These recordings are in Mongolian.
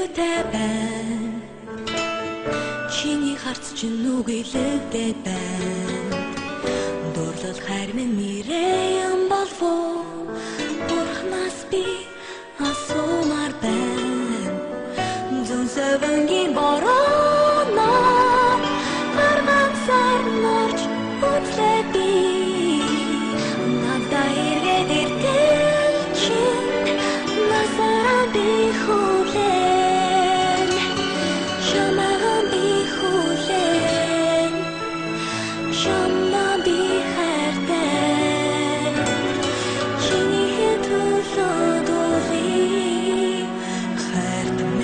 юутай байна. Чиний харц чинь нүгэлэгдээд байна. Дурлал хайр минь нэрээ юм болов. Бурхнаас би асуумар байна. Зүн сөвөнгийн борооно арман сарнорч үзлээ би. Надад ирээд ирдэл чинь насаран би хүлээн. Шамаран би хүлээн. Шамнан би хайртай. Чиний төлөө дуулий хайртай.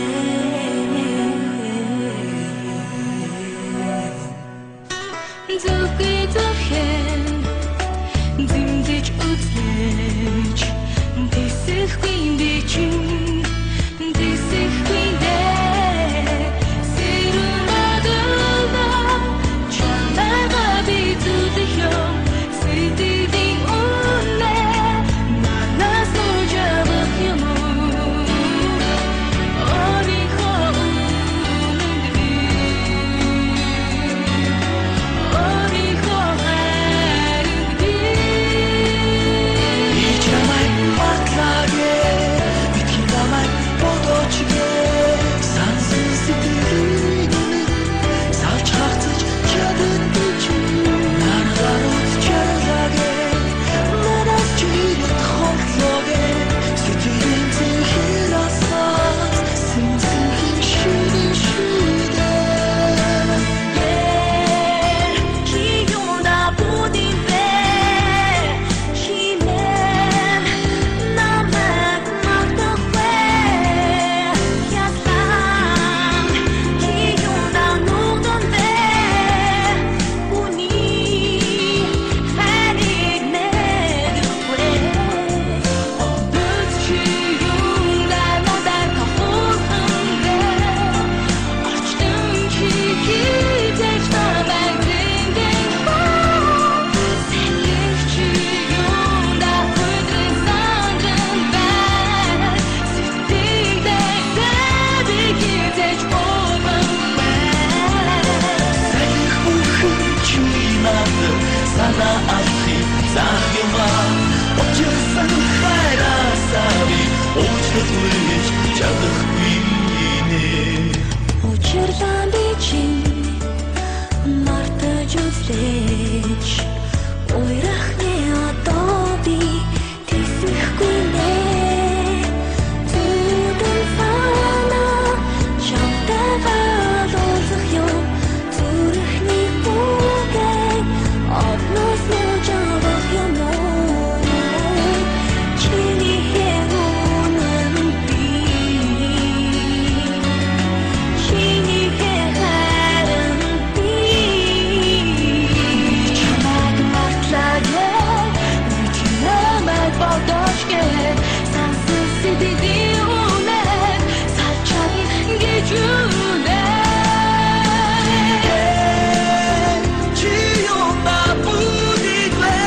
Зүггүй зүрхэн зэмзэж үзлээч тэсэхгүй би чинь тэсэхгүй дээ сэрүүнадэлна чамайга би зүдэх юм сэтгэлийн үнэ манаас нужавах юм орийнхоо үнэнд би орийнхоо хайранд би чамайг батлаге битгий намайг бодоочге сансан сэтгэлийн салж хагцаж чадан бич наргарууд чарлаге надад чигт холлоге сэтгэлийн зэхэр асаас сэнсэн шинэ шүдэ чи юунда будин бэ чинээ намайг мартахгүй яслан чи юунда нүгдэн бэ үний хайрыг мэдгүй Өдөж чи юунда надад тохолхон бэ Орчтон чи хизээж намайг зэндэн Сэлэх чи юунда өдрөн сандран байна Сэтгэлдээ би хизээж болон байна Сэлэх бүхэн чи надад санаа авахыг заах юма Очирсан хайраасаа би уучлалгүйж чадахгүй нэ Учирлан би чинь мартаж үзлээч Уйрах нэ одоо би тэсэхгүй нэ Зүдэн санаа чамтайгаа уулзах юм Зүрхний бүгэ Овноос нужавах юм Чиний үнэн би Чиний хайранд би Чамайг мартлаге битгий намайг бодоочге сансан сэтгэлийн үнэ салж чадна гэж үнэ чи юунда будин бэ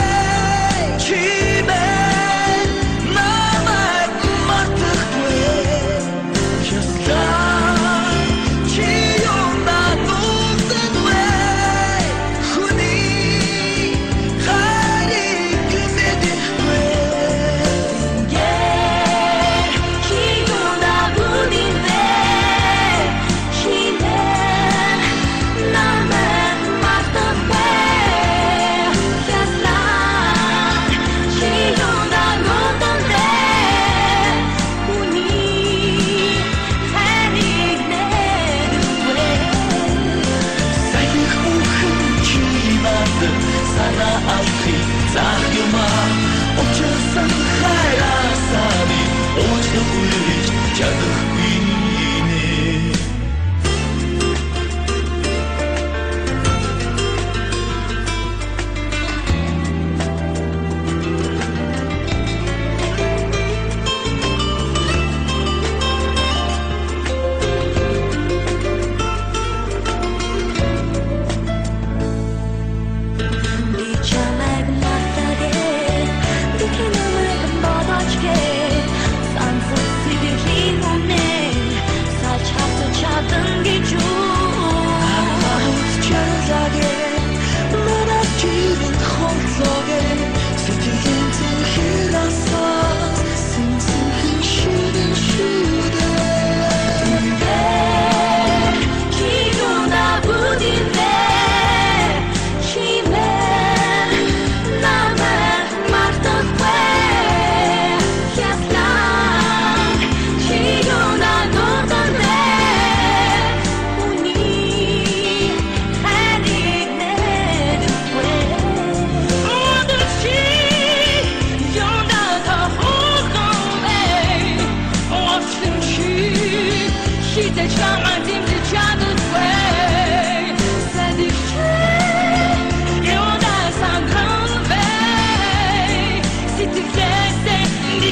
чи мэн намайг мартахгүй яслан чи юунда нүгдэн бэ хүний хайрыг мэдхгүй чи юунда будин бэ чи мэн намайг мартахгүй яслан чи юунда нүгдэн бэ үний хайрыг мэдгүй Сэлэх бүхэн чи надад санаа авахыг заах юма Очирсан хайраасаа би уучлалгүйж чадахгүй нэ Би чамайг мартагэ битгий намайг бодоочге сансан сэтгэлийн үнэ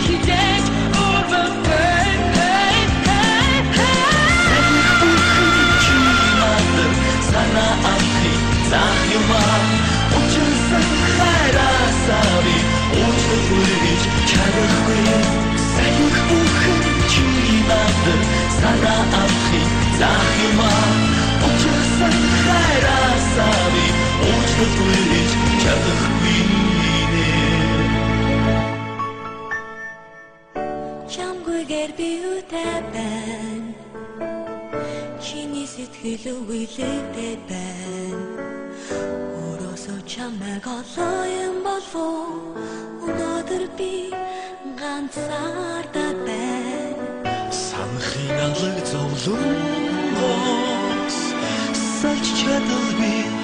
хизээж өөрөөр Sana amri zahyuma Uçursun hayrasavi Uçurmuş çarıklı Sayık uğun çiğnadı Sana amri zahyuma Uçursun hayrasavi Uçurmuş çarıklı Чамгүйгээр би үтэй байна Чиний сэтгэл үеэлтэй байна Өрөөсөө чамайг олоо юм болов Өнөөдөр би ганцаардаа байна Санахын алга зовлонгоос Салж чадалгүй